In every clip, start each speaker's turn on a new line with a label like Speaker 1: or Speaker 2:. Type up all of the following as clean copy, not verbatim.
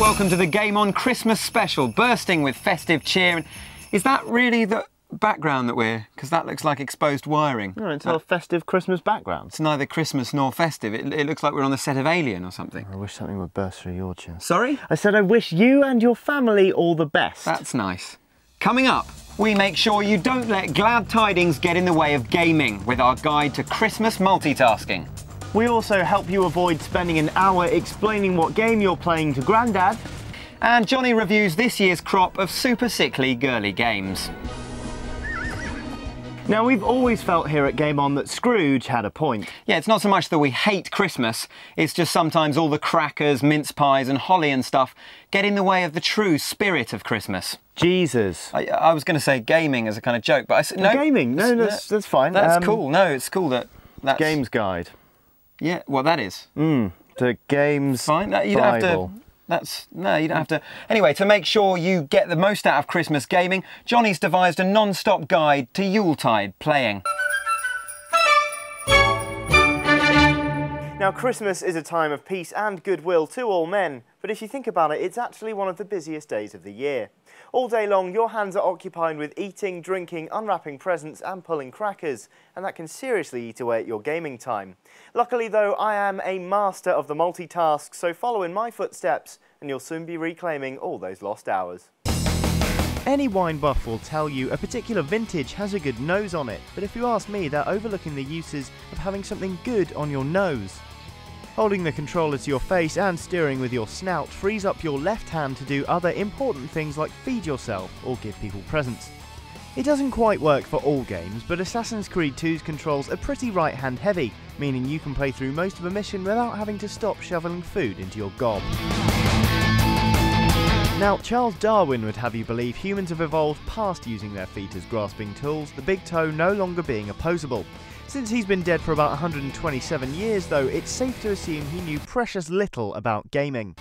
Speaker 1: Welcome to the Game On Christmas special, bursting with festive cheer. And is that really the background that we're... because that looks like exposed wiring.
Speaker 2: No, it's our festive Christmas background.
Speaker 1: It's neither Christmas nor festive. It looks like we're on the set of Alien or something.
Speaker 2: I wish something would burst through your chest.
Speaker 1: Sorry?
Speaker 2: I said I wish you and your family all the best.
Speaker 1: That's nice. Coming up, we make sure you don't let glad tidings get in the way of gaming with our guide to Christmas multitasking.
Speaker 2: We also help you avoid spending an hour explaining what game you're playing to Grandad.
Speaker 1: And Johnny reviews this year's crop of super sickly girly games.
Speaker 2: Now, we've always felt here at Game On that Scrooge had a point.
Speaker 1: Yeah, it's not so much that we hate Christmas, it's just sometimes all the crackers, mince pies and holly and stuff get in the way of the true spirit of Christmas.
Speaker 2: Jesus.
Speaker 1: I was going to say gaming as a kind of joke, but I said no.
Speaker 2: Gaming? No, that's fine.
Speaker 1: That's cool. No, it's cool that's...
Speaker 2: Games Guide.
Speaker 1: Yeah, well, that is.
Speaker 2: The Games
Speaker 1: Fine. No, you
Speaker 2: Bible.
Speaker 1: don't have to... No, you don't have to... Anyway, to make sure you get the most out of Christmas gaming, Johnny's devised a non-stop guide to Yuletide playing.
Speaker 2: Now, Christmas is a time of peace and goodwill to all men, but if you think about it, it's actually one of the busiest days of the year. All day long, your hands are occupied with eating, drinking, unwrapping presents and pulling crackers, and that can seriously eat away at your gaming time. Luckily though, I am a master of the multitask, so follow in my footsteps and you'll soon be reclaiming all those lost hours. Any wine buff will tell you a particular vintage has a good nose on it, but if you ask me, they're overlooking the uses of having something good on your nose. Holding the controller to your face and steering with your snout frees up your left hand to do other important things like feed yourself or give people presents. It doesn't quite work for all games, but Assassin's Creed 2's controls are pretty right-hand heavy, meaning you can play through most of a mission without having to stop shoveling food into your gob. Now, Charles Darwin would have you believe humans have evolved past using their feet as grasping tools, the big toe no longer being opposable. Since he's been dead for about 127 years though, it's safe to assume he knew precious little about gaming.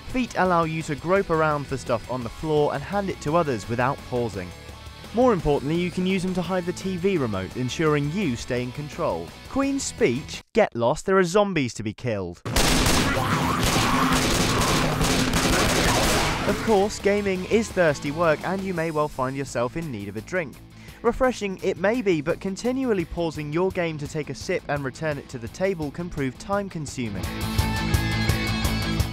Speaker 2: Feet allow you to grope around for stuff on the floor and hand it to others without pausing. More importantly, you can use them to hide the TV remote, ensuring you stay in control. Queen's speech? Get lost, there are zombies to be killed. Of course, gaming is thirsty work and you may well find yourself in need of a drink. Refreshing it may be, but continually pausing your game to take a sip and return it to the table can prove time-consuming.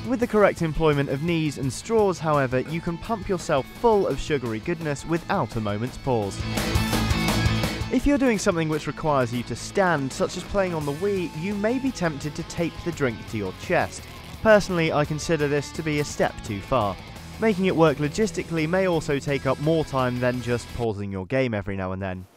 Speaker 2: With the correct employment of knees and straws, however, you can pump yourself full of sugary goodness without a moment's pause. If you're doing something which requires you to stand, such as playing on the Wii, you may be tempted to tape the drink to your chest. Personally, I consider this to be a step too far. Making it work logistically may also take up more time than just pausing your game every now and then.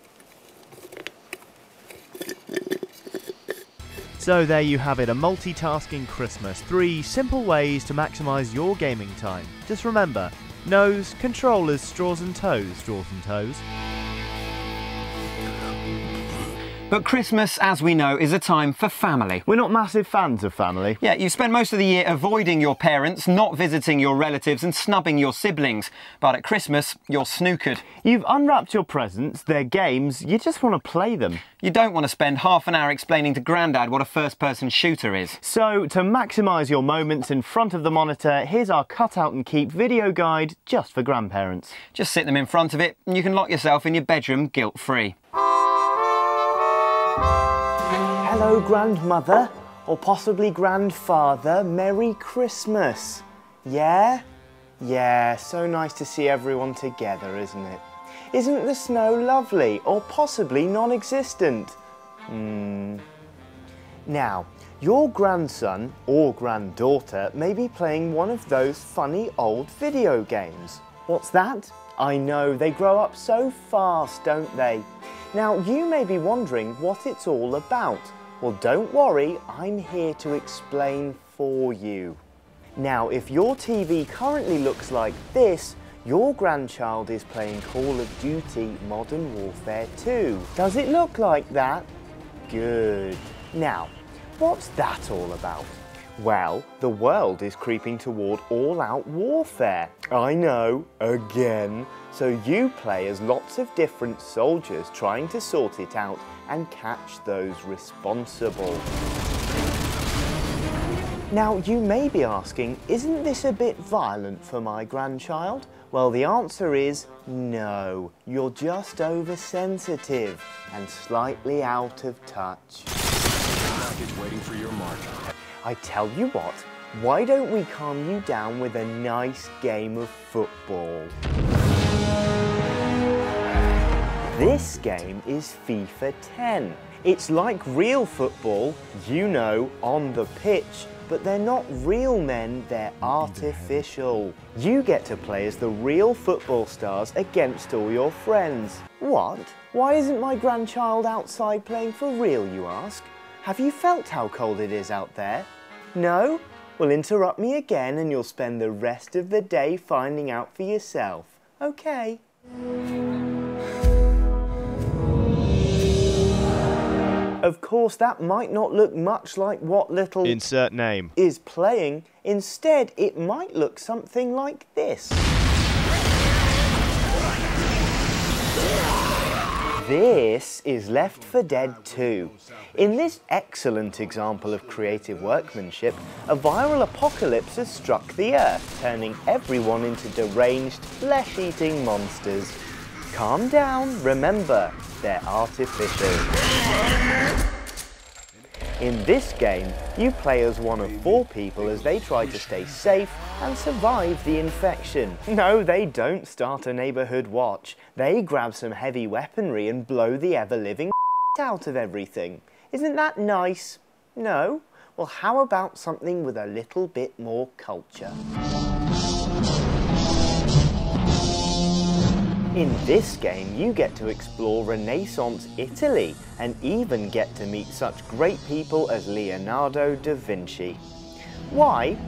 Speaker 2: So there you have it, a multitasking Christmas. 3 simple ways to maximise your gaming time. Just remember, nose, controllers, straws and toes, straws and toes.
Speaker 1: But Christmas, as we know, is a time for family.
Speaker 2: We're not massive fans of family.
Speaker 1: Yeah, you spend most of the year avoiding your parents, not visiting your relatives and snubbing your siblings. But at Christmas, you're snookered.
Speaker 2: You've unwrapped your presents, they're games, you just want to play them.
Speaker 1: You don't want to spend half an hour explaining to Grandad what a first-person shooter is.
Speaker 2: So, to maximise your moments in front of the monitor, here's our cut out and keep video guide just for grandparents.
Speaker 1: Just sit them in front of it and you can lock yourself in your bedroom guilt-free.
Speaker 2: Hello, grandmother, or possibly grandfather, Merry Christmas. Yeah? Yeah, so nice to see everyone together, isn't it? Isn't the snow lovely, or possibly non-existent? Now, your grandson or granddaughter may be playing one of those funny old video games. What's that? I know, they grow up so fast, don't they? Now, you may be wondering what it's all about. Well, don't worry, I'm here to explain for you. Now, if your TV currently looks like this, your grandchild is playing Call of Duty Modern Warfare 2. Does it look like that? Good. Now, what's that all about? Well, the world is creeping toward all-out warfare. I know, again. So you play as lots of different soldiers trying to sort it out and catch those responsible. Now, you may be asking, isn't this a bit violent for my grandchild? Well, the answer is no. You're just oversensitive and slightly out of touch.
Speaker 3: Is waiting for your mark.
Speaker 2: I tell you what, why don't we calm you down with a nice game of football? This game is FIFA 10. It's like real football, you know, on the pitch, but they're not real men, they're artificial. You get to play as the real football stars against all your friends. What? Why isn't my grandchild outside playing for real, you ask? Have you felt how cold it is out there? No? Well, interrupt me again and you'll spend the rest of the day finding out for yourself. Okay. Of course, that might not look much like what little
Speaker 4: insert name
Speaker 2: is playing. Instead, it might look something like this. This is Left 4 Dead 2. In this excellent example of creative workmanship, a viral apocalypse has struck the Earth, turning everyone into deranged, flesh-eating monsters. Calm down, remember, they're artificial. In this game, you play as one of 4 people as they try to stay safe and survive the infection. No, they don't start a neighbourhood watch. They grab some heavy weaponry and blow the ever-living out of everything. Isn't that nice? No? Well, how about something with a little bit more culture? In this game, you get to explore Renaissance Italy and even get to meet such great people as Leonardo da Vinci. Why?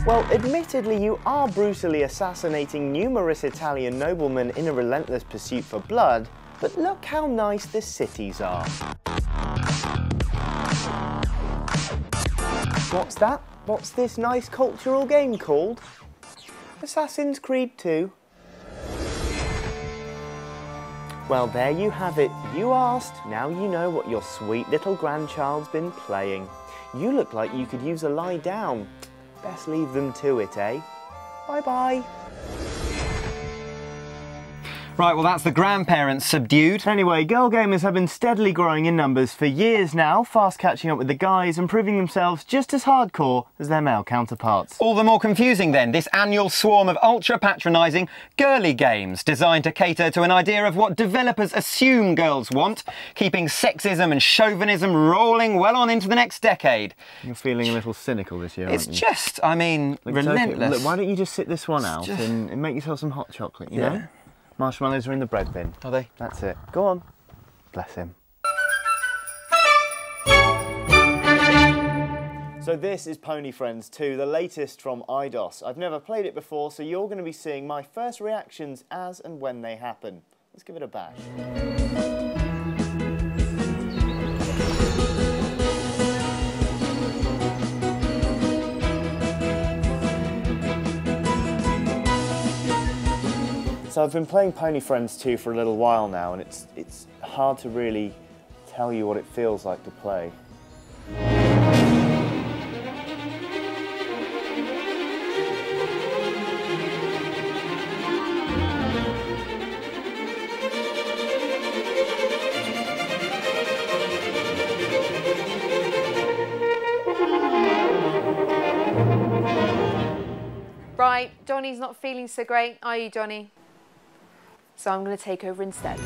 Speaker 2: Well, admittedly, you are brutally assassinating numerous Italian noblemen in a relentless pursuit for blood, but look how nice the cities are. What's that? What's this nice cultural game called? Assassin's Creed 2. Well, there you have it. You asked, now you know what your sweet little grandchild's been playing. You look like you could use a lie down. Best leave them to it, eh? Bye-bye.
Speaker 1: Right, well that's the grandparents subdued.
Speaker 2: Anyway, girl gamers have been steadily growing in numbers for years now, fast catching up with the guys and proving themselves just as hardcore as their male counterparts.
Speaker 1: All the more confusing then, this annual swarm of ultra-patronising girly games designed to cater to an idea of what developers assume girls want, keeping sexism and chauvinism rolling well on into the next decade.
Speaker 2: You're feeling a little cynical this year, aren't you?
Speaker 1: It's just, I mean,
Speaker 2: Look,
Speaker 1: relentless.
Speaker 2: okay. Look, why don't you just sit this one out and make yourself some hot chocolate, you know? Marshmallows are in the bread bin.
Speaker 1: Are they?
Speaker 2: That's it. Go on. Bless him. So this is Pony Friends 2, the latest from Eidos. I've never played it before, so you're going to be seeing my first reactions as and when they happen. Let's give it a bash. So I've been playing Pony Friends 2 for a little while now, and it's hard to really tell you what it feels like to play.
Speaker 5: Right, Johnny's not feeling so great, are you, Johnny? So I'm going to take over instead.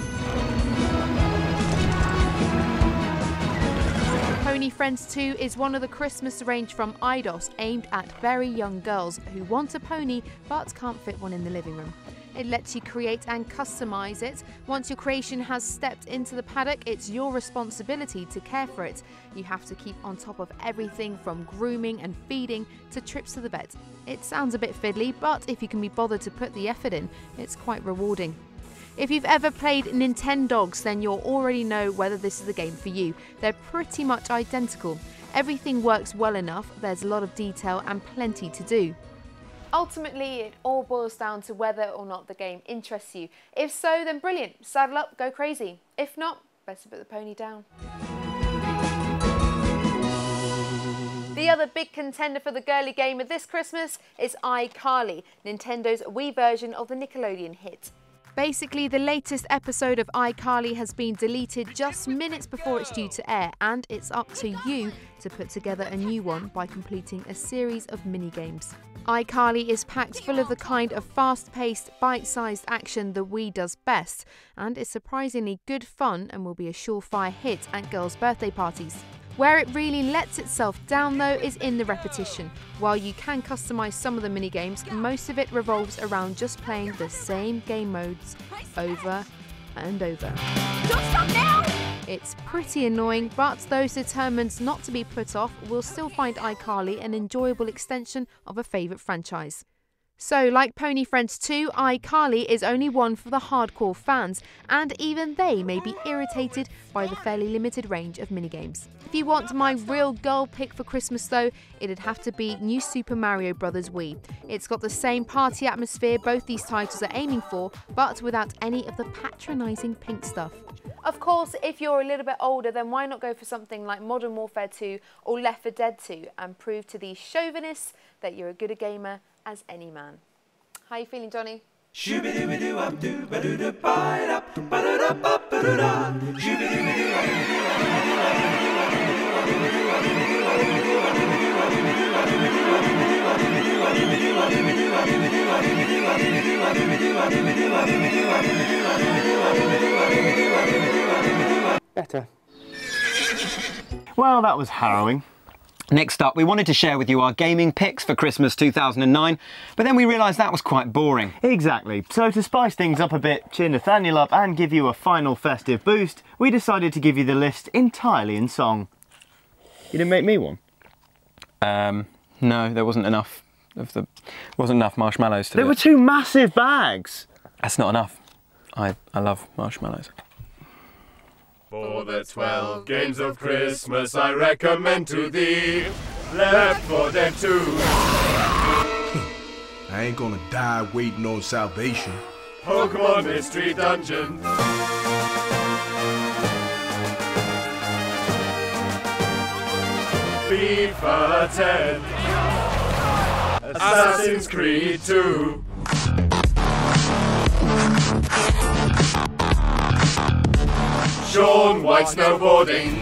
Speaker 5: Pony Friends 2 is one of the Christmas range from Eidos aimed at very young girls who want a pony but can't fit one in the living room. It lets you create and customise it. Once your creation has stepped into the paddock, it's your responsibility to care for it. You have to keep on top of everything from grooming and feeding to trips to the vet. It sounds a bit fiddly, but if you can be bothered to put the effort in, it's quite rewarding. If you've ever played Nintendogs, then you'll already know whether this is the game for you. They're pretty much identical. Everything works well enough, there's a lot of detail and plenty to do. Ultimately, it all boils down to whether or not the game interests you. If so, then brilliant, saddle up, go crazy. If not, better put the pony down. The other big contender for the girly gamer this Christmas is iCarly, Nintendo's Wii version of the Nickelodeon hit. Basically, the latest episode of iCarly has been deleted just minutes before it's due to air, and it's up to you to put together a new one by completing a series of mini-games. iCarly is packed full of the kind of fast-paced, bite-sized action the Wii does best, and is surprisingly good fun and will be a surefire hit at girls' birthday parties. Where it really lets itself down though is in the repetition. While you can customise some of the mini-games, most of it revolves around just playing the same game modes over and over.
Speaker 4: Don't stop now!
Speaker 5: It's pretty annoying, but those determined not to be put off will still find iCarly an enjoyable extension of a favourite franchise. So, like Pony Friends 2, iCarly is only one for the hardcore fans, and even they may be irritated by the fairly limited range of minigames. If you want my real girl pick for Christmas though, it'd have to be New Super Mario Bros. Wii. It's got the same party atmosphere both these titles are aiming for, but without any of the patronising pink stuff. Of course, if you're a little bit older, then why not go for something like Modern Warfare 2 or Left 4 Dead 2 and prove to these chauvinists that you're as good a gamer as any man. How are you feeling, Johnny?
Speaker 2: Better. Well, that was harrowing.
Speaker 1: Next up, we wanted to share with you our gaming picks for Christmas 2009, but then we realised that was quite boring.
Speaker 2: Exactly. So to spice things up a bit, cheer Nathaniel up and give you a final festive boost, we decided to give you the list entirely in song. You didn't make me one?
Speaker 1: No, there wasn't enough marshmallows to do
Speaker 2: There were
Speaker 1: it.
Speaker 2: 2 massive bags.
Speaker 1: That's not enough. I love marshmallows.
Speaker 3: For the 12 games of Christmas I recommend to thee Left 4 Dead 2.
Speaker 6: I ain't gonna die waiting on salvation.
Speaker 3: Pokemon Mystery Dungeon. FIFA 10. Assassin's Creed 2. Sean White snowboarding.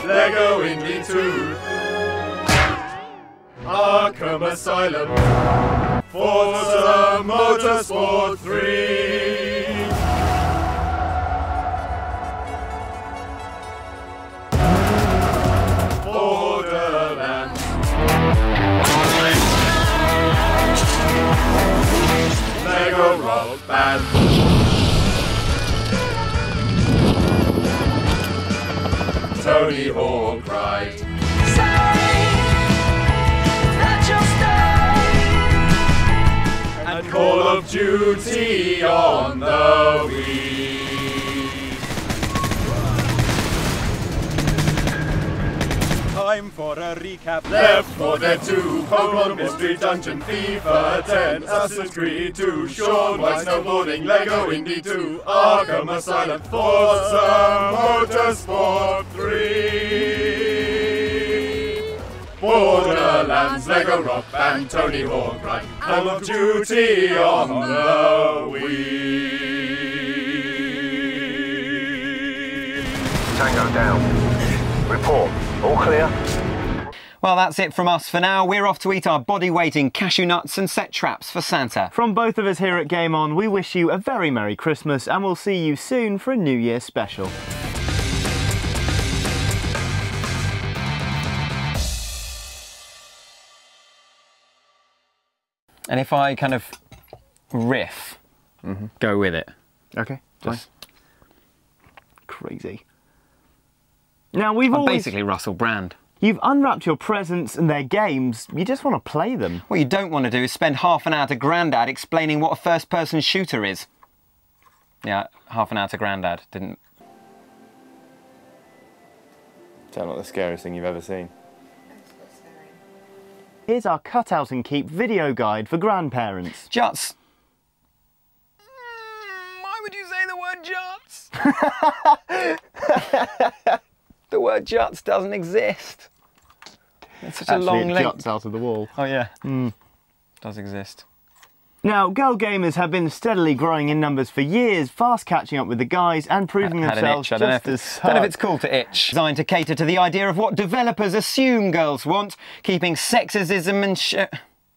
Speaker 3: Lego Indy 2. Arkham Asylum. Forza Motorsport 3. Borderlands. Lego Rock Band. Tony Hawk Ride. And Call of Duty on the Wii.
Speaker 1: Time for a recap.
Speaker 3: Left 4 Dead 2, Pokemon Mystery Dungeon, FIFA 10, Assassin's Creed 2, Sean White snowboarding, Lego Indy 2, Arkham Asylum, Forza Motorsport 3, Borderlands, Lego Rock Band, Tony Hawk Ride, Call of Duty on the Wii.
Speaker 7: Tango down. Report. All clear?
Speaker 1: Well, that's it from us for now. We're off to eat our body weight in cashew nuts and set traps for Santa.
Speaker 2: From both of us here at Game On, we wish you a very Merry Christmas and we'll see you soon for a New Year special.
Speaker 1: And if I kind of riff, go with it.
Speaker 2: Okay,
Speaker 1: Just
Speaker 2: crazy. Now we've
Speaker 1: I'm
Speaker 2: always...
Speaker 1: basically Russell Brand.
Speaker 2: You've unwrapped your presents and their games, you just want to play them.
Speaker 1: What you don't want to do is spend half an hour to Grandad explaining what a first-person shooter is. Yeah, half an hour to Grandad, didn't...
Speaker 2: Is that not the scariest thing you've ever seen? Here's our cut out and keep video guide for grandparents.
Speaker 1: Juts. Why would you say the word Juts? The word juts doesn't exist. It's such
Speaker 2: Actually,
Speaker 1: a long
Speaker 2: it
Speaker 1: link.
Speaker 2: juts out of the wall.
Speaker 1: Oh yeah, does exist.
Speaker 2: Now, girl gamers have been steadily growing in numbers for years, fast catching up with the guys and proving
Speaker 1: Had an
Speaker 2: themselves
Speaker 1: itch. I don't know
Speaker 2: just
Speaker 1: if-
Speaker 2: as
Speaker 1: don't know if it's cool to itch. Designed to cater to the idea of what developers assume girls want, keeping sexism and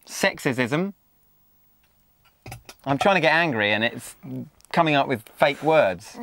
Speaker 1: sexism? I'm trying to get angry and it's coming up with fake words.